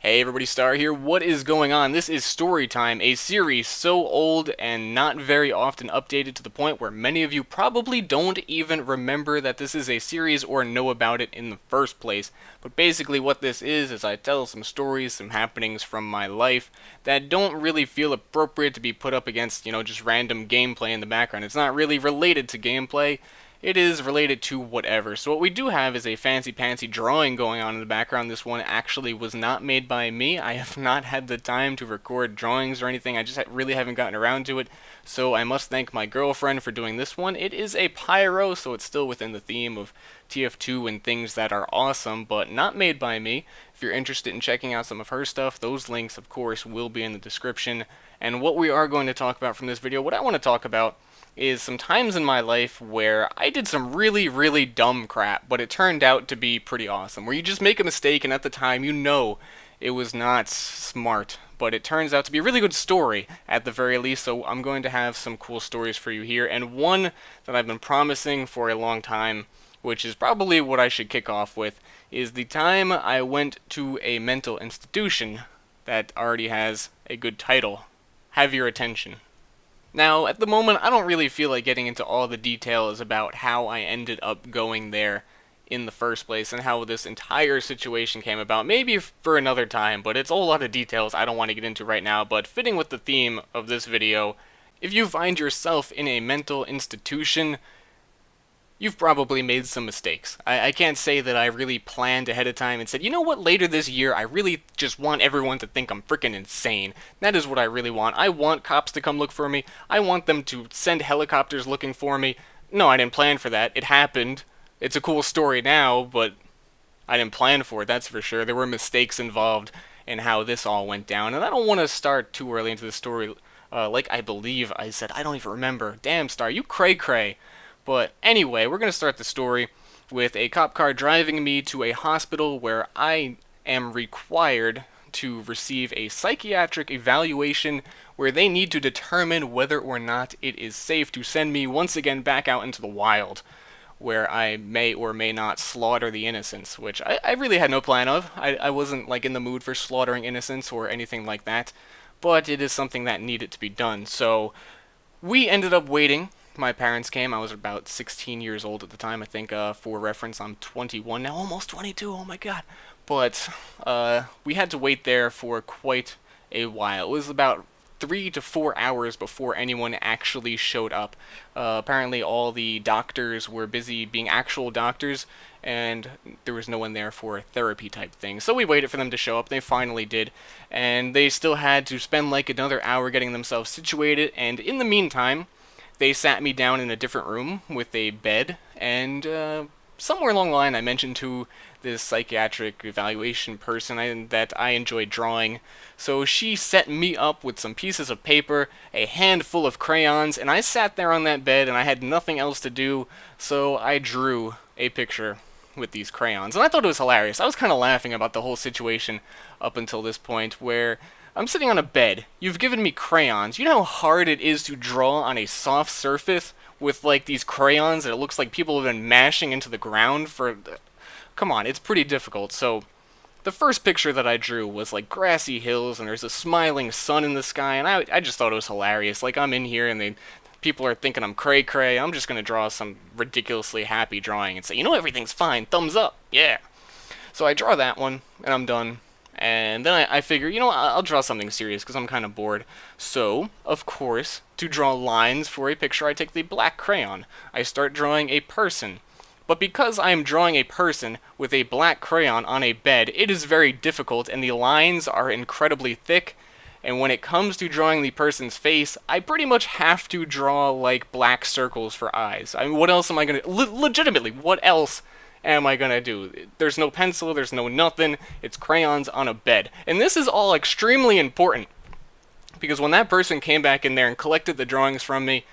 Hey everybody, Star here. What is going on? This is Storytime, a series so old and not very often updated to the point where many of you probably don't even remember that this is a series or know about it in the first place. But basically what this is I tell some stories, some happenings from my life that don't really feel appropriate to be put up against, just random gameplay in the background. It's not really related to gameplay. It is related to whatever. So what we do have is a fancy-pantsy drawing going on in the background. This one actually was not made by me. I have not had the time to record drawings or anything. I just really haven't gotten around to it. So I must thank my girlfriend for doing this one. It is a Pyro, so it's still within the theme of TF2 and things that are awesome, but not made by me. If you're interested in checking out some of her stuff, those links, of course, will be in the description. And what we are going to talk about from this video, what I want to talk about is some times in my life where I did some really dumb crap, but it turned out to be pretty awesome. Where you just make a mistake and at the time you know it was not smart, but it turns out to be a really good story at the very least, so I'm going to have some cool stories for you here. And one that I've been promising for a long time, which is probably what I should kick off with, is the time I went to a mental institution that already has a good title. Have your attention. Now, at the moment, I don't really feel like getting into all the details about how I ended up going there in the first place and how this entire situation came about. Maybe for another time, but it's a whole lot of details I don't want to get into right now. But fitting with the theme of this video, if you find yourself in a mental institution, you've probably made some mistakes. I can't say that I really planned ahead of time and said, you know what, later this year, I really just want everyone to think I'm freaking insane. That is what I really want. I want cops to come look for me. I want them to send helicopters looking for me. No, I didn't plan for that. It happened. It's a cool story now, but I didn't plan for it, that's for sure. There were mistakes involved in how this all went down, and I don't want to start too early into the story. Like I believe I said, I don't even remember. Damn, Star, you cray-cray. But anyway, we're going to start the story with a cop car driving me to a hospital where I am required to receive a psychiatric evaluation where they need to determine whether or not it is safe to send me once again back out into the wild, where I may or may not slaughter the innocents, which I really had no plan of. I wasn't like in the mood for slaughtering innocents or anything like that, but it is something that needed to be done. So we ended up waiting. My parents came. I was about 16 years old at the time. I think, for reference, I'm 21 now, almost 22. Oh my god! But we had to wait there for quite a while. It was about 3 to 4 hours before anyone actually showed up. Apparently, all the doctors were busy being actual doctors, and there was no one there for a therapy type thing. So we waited for them to show up. They finally did, and they still had to spend like another hour getting themselves situated. And in the meantime, they sat me down in a different room with a bed, and somewhere along the line I mentioned to this psychiatric evaluation person that I enjoyed drawing. So she set me up with some pieces of paper, a handful of crayons, and I sat there on that bed and I had nothing else to do, so I drew a picture with these crayons. And I thought it was hilarious. I was kind of laughing about the whole situation up until this point where I'm sitting on a bed, you've given me crayons. You know how hard it is to draw on a soft surface with like these crayons that it looks like people have been mashing into the ground for... Come on, it's pretty difficult. So the first picture that I drew was like grassy hills and there's a smiling sun in the sky, and I just thought it was hilarious. Like I'm in here and people are thinking I'm cray-cray. I'm just going to draw some ridiculously happy drawing and say, you know, everything's fine, thumbs up, yeah. So I draw that one and I'm done. And then I figure, you know, I'll draw something serious because I'm kind of bored. So, of course, to draw lines for a picture, I take the black crayon. I start drawing a person. But because I am drawing a person with a black crayon on a bed, it is very difficult and the lines are incredibly thick. And when it comes to drawing the person's face, I pretty much have to draw like black circles for eyes. I mean, what else am I going to... legitimately, what else am I gonna do? There's no pencil, there's no nothing, it's crayons on a bed. And this is all extremely important, because when that person came back in there and collected the drawings from me,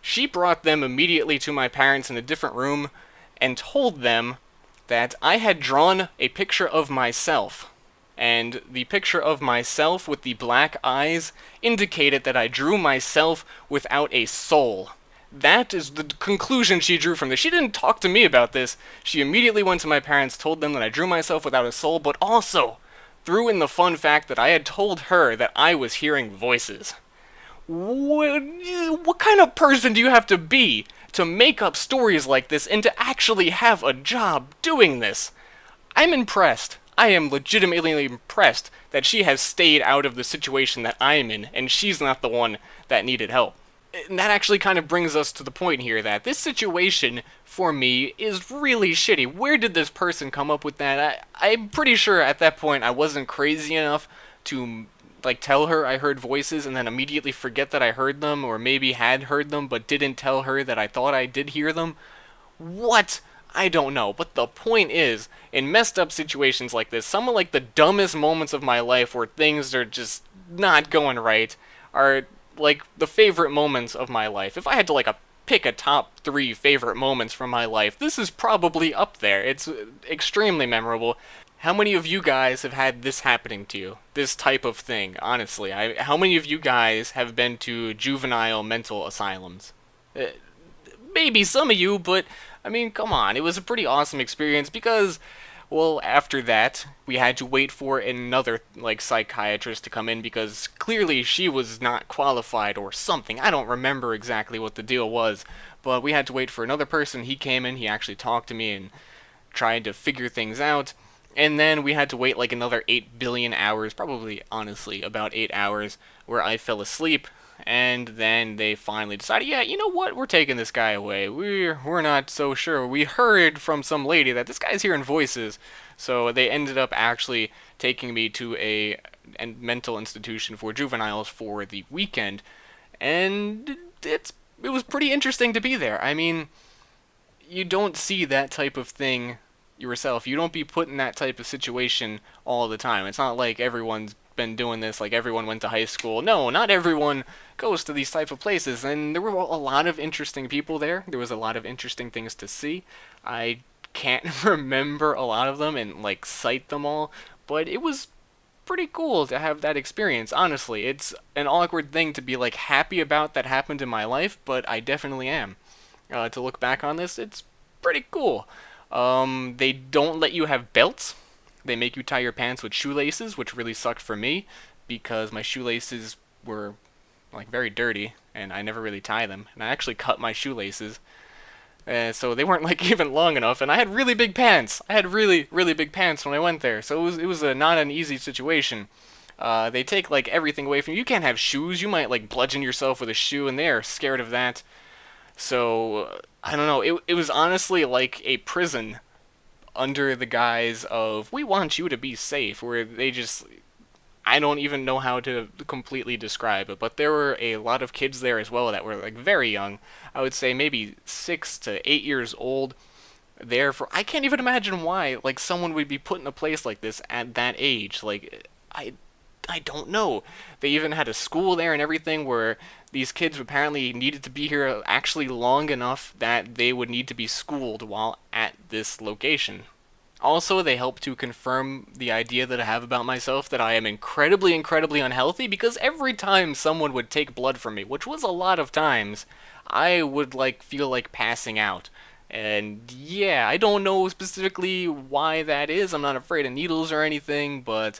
she brought them immediately to my parents in a different room and told them that I had drawn a picture of myself. And the picture of myself with the black eyes indicated that I drew myself without a soul. That is the conclusion she drew from this. She didn't talk to me about this. She immediately went to my parents, told them that I drew myself without a soul, but also threw in the fun fact that I had told her that I was hearing voices. What kind of person do you have to be to make up stories like this and to actually have a job doing this? I'm impressed. I am legitimately impressed that she has stayed out of the situation that I'm in, and she's not the one that needed help. And that actually kind of brings us to the point here that this situation, for me, is really shitty. Where did this person come up with that? I'm pretty sure at that point I wasn't crazy enough to like tell her I heard voices and then immediately forget that I heard them, or maybe had heard them but didn't tell her that I thought I did hear them. What? I don't know, but the point is, in messed up situations like this, some of like the dumbest moments of my life where things are just not going right are like the favorite moments of my life. If I had to like pick a top 3 favorite moments from my life, this is probably up there. It's extremely memorable. How many of you guys have had this happening to you? This type of thing, honestly. How many of you guys have been to juvenile mental asylums? Maybe some of you, but I mean, come on. It was a pretty awesome experience because, well, after that, we had to wait for another, like, psychiatrist to come in because clearly she was not qualified or something. I don't remember exactly what the deal was, but we had to wait for another person. He came in, he actually talked to me and tried to figure things out. And then we had to wait like another 8 billion hours, probably, honestly, about 8 hours, where I fell asleep. And then they finally decided, yeah, you know what, we're taking this guy away. We're not so sure. We heard from some lady that this guy's hearing voices. So they ended up actually taking me to a mental institution for juveniles for the weekend. And it was pretty interesting to be there. I mean, you don't see that type of thing yourself. You don't be put in that type of situation all the time. It's not like everyone's been doing this, like everyone went to high school. No, not everyone goes to these type of places, and there were a lot of interesting people there. There was a lot of interesting things to see. I can't remember a lot of them and like cite them all, but it was pretty cool to have that experience. Honestly, it's an awkward thing to be like happy about that happened in my life, but I definitely am. To look back on this, it's pretty cool. They don't let you have belts. They make you tie your pants with shoelaces, which really sucked for me because my shoelaces were like very dirty and I never really tie them. And I actually cut my shoelaces. So they weren't like even long enough, and I had really big pants. I had really, really big pants when I went there, so it was not an easy situation. They take like everything away from you. You can't have shoes. You might like bludgeon yourself with a shoe, and they are scared of that. So I don't know. It was honestly like a prison under the guise of we want you to be safe, where they just I don't even know how to completely describe it, but there were a lot of kids there as well that were like very young. I would say maybe 6 to 8 years old. There for I can't even imagine why like someone would be put in a place like this at that age. Like I don't know. They even had a school there and everything where these kids apparently needed to be here actually long enough that they would need to be schooled while at this location. Also, they help to confirm the idea that I have about myself that I am incredibly, incredibly unhealthy because every time someone would take blood from me, which was a lot of times, I would like feel like passing out. And yeah, I don't know specifically why that is. I'm not afraid of needles or anything, but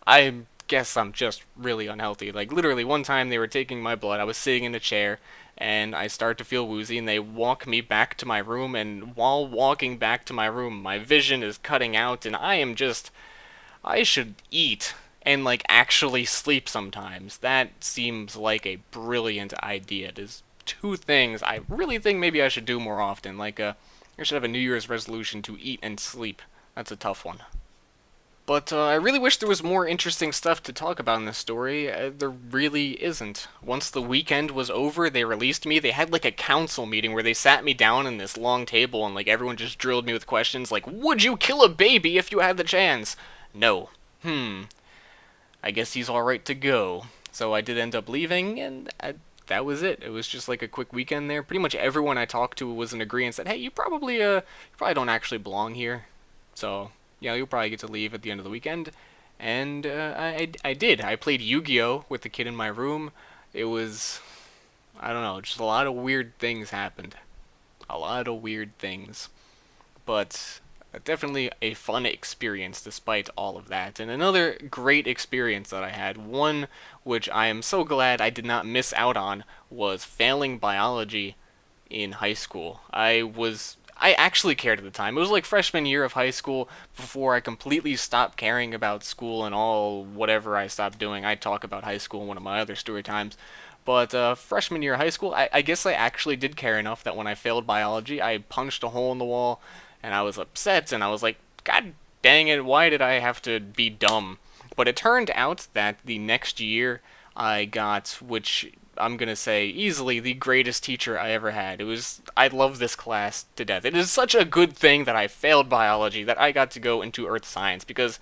I guess I'm just really unhealthy. Like literally one time they were taking my blood, I was sitting in a chair and I start to feel woozy and they walk me back to my room, and while walking back to my room my vision is cutting out and I should eat and like actually sleep sometimes. That seems like a brilliant idea. There's 2 things I really think maybe I should do more often. Like I should have a New Year's resolution to eat and sleep. That's a tough one. But I really wish there was more interesting stuff to talk about in this story. There really isn't. Once the weekend was over, they released me. They had like a council meeting where they sat me down in this long table and like everyone just drilled me with questions like, would you kill a baby if you had the chance? No. I guess he's alright to go. So I did end up leaving, and that was it. It was just like a quick weekend there. Pretty much everyone I talked to was in agreement, said, hey, you probably don't actually belong here. So yeah, you'll probably get to leave at the end of the weekend. And I did. I played Yu-Gi-Oh! With the kid in my room. It was, I don't know, just a lot of weird things happened. A lot of weird things. But Definitely a fun experience despite all of that. And another great experience that I had, one which I am so glad I did not miss out on, was failing biology in high school. I actually cared at the time. It was like freshman year of high school before I completely stopped caring about school and all whatever I stopped doing. I talk about high school in one of my other story times. But freshman year of high school, I guess I actually did care enough that when I failed biology, I punched a hole in the wall and I was upset and I was like, God dang it, why did I have to be dumb? But it turned out that the next year I got, which I'm gonna say easily the greatest teacher I ever had. I love this class to death. It is such a good thing that I failed biology that I got to go into earth science because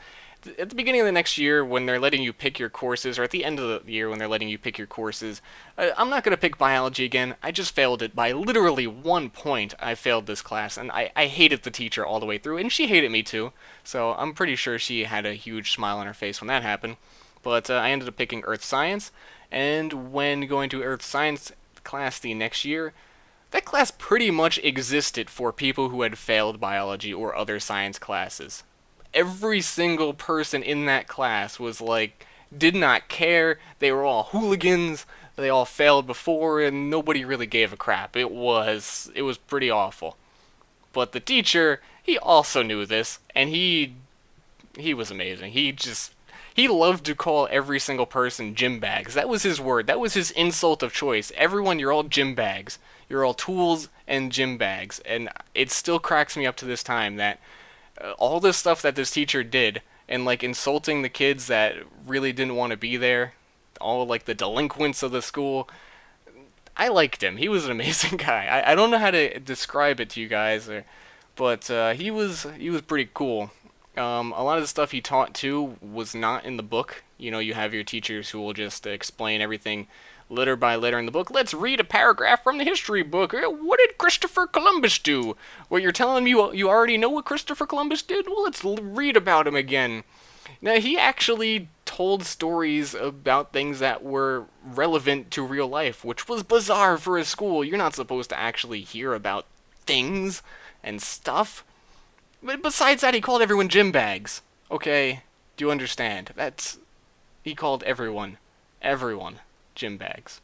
at the beginning of the next year when they're letting you pick your courses, or at the end of the year when they're letting you pick your courses, I'm not going to pick biology again. I just failed it by literally 1 point. I failed this class, and I hated the teacher all the way through, and she hated me too, so I'm pretty sure she had a huge smile on her face when that happened. But I ended up picking earth science, and when going to earth science class the next year, that class pretty much existed for people who had failed biology or other science classes. Every single person in that class was like, did not care. They were all hooligans. They all failed before, and nobody really gave a crap. It was pretty awful. But the teacher, he also knew this, and he was amazing. He loved to call every single person gym bags. That was his word. That was his insult of choice. Everyone, you're all gym bags. You're all tools and gym bags. And it still cracks me up to this time that all this stuff that this teacher did, and like insulting the kids that really didn't want to be there, all like the delinquents of the school, I liked him. He was an amazing guy. I don't know how to describe it to you guys, but he was pretty cool. A lot of the stuff he taught too was not in the book. You know, you have your teachers who will just explain everything letter by letter in the book. Let's read a paragraph from the history book. What did Christopher Columbus do? Well, you're telling me you already know what Christopher Columbus did? Well, let's read about him again. Now, he actually told stories about things that were relevant to real life, which was bizarre for a school. You're not supposed to actually hear about things and stuff. But besides that, he called everyone gym bags. Okay, do you understand? He called everyone gym bags.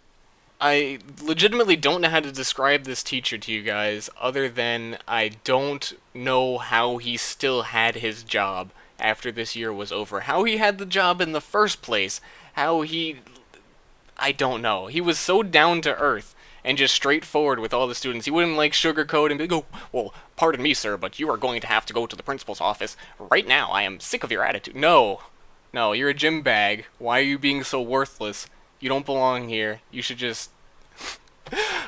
I legitimately don't know how to describe this teacher to you guys other than I don't know how he still had his job after this year was over. How he had the job in the first place. I don't know. He was so down to earth and just straightforward with all the students. He wouldn't like sugarcoat and go, well, pardon me, sir, but you are going to have to go to the principal's office right now. I am sick of your attitude. No, you're a gym bag. Why are you being so worthless? You don't belong here. You should just...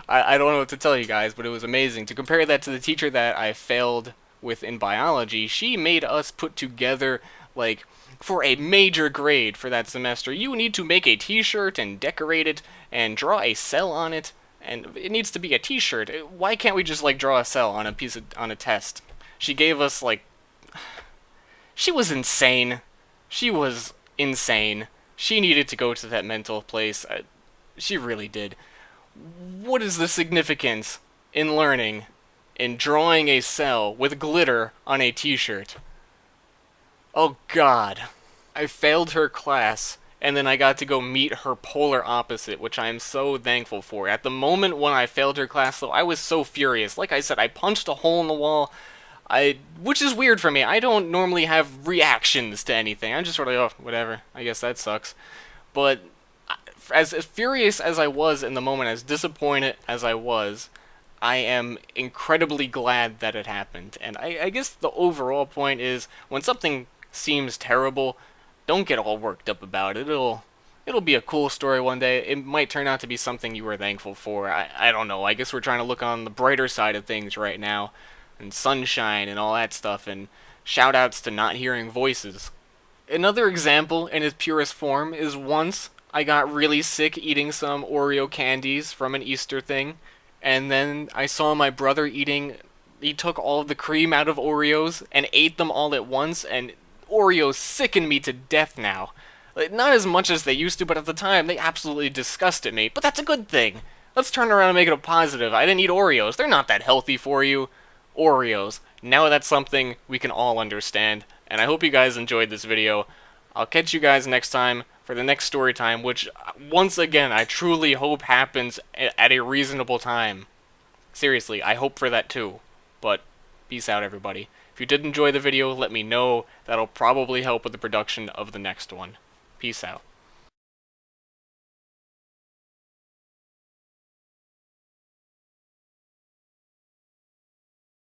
I don't know what to tell you guys, but it was amazing. To compare that to the teacher that I failed with in biology, she made us put together, like, for a major grade for that semester, you need to make a t-shirt and decorate it and draw a cell on it, and it needs to be a t-shirt. Why can't we just, like, draw a cell on on a test? She gave us, like... She was insane. She was insane. She needed to go to that mental place. She really did. What is the significance in learning, in drawing a cell with glitter on a t-shirt? Oh God. I failed her class, and then I got to go meet her polar opposite, which I am so thankful for. At the moment when I failed her class, though, I was so furious. Like I said, I punched a hole in the wall, which is weird for me. I don't normally have reactions to anything. I'm just sort of, oh, whatever. I guess that sucks. But as furious as I was in the moment, as disappointed as I was, I am incredibly glad that it happened. And I guess the overall point is, when something seems terrible, don't get all worked up about it. It'll be a cool story one day. It might turn out to be something you were thankful for. I don't know. I guess we're trying to look on the brighter side of things right now, and sunshine and all that stuff, and shout-outs to not hearing voices. Another example in its purest form is once I got really sick eating some Oreo candies from an Easter thing, and then I saw my brother he took all of the cream out of Oreos and ate them all at once, and Oreos sicken me to death now. Like, not as much as they used to, but at the time they absolutely disgusted me. But that's a good thing. Let's turn around and make it a positive. I didn't eat Oreos. They're not that healthy for you. Oreos. Now that's something we can all understand, and I hope you guys enjoyed this video. I'll catch you guys next time for the next story time, which, once again, I truly hope happens at a reasonable time. Seriously, I hope for that too. But, peace out, everybody. If you did enjoy the video, let me know. That'll probably help with the production of the next one. Peace out.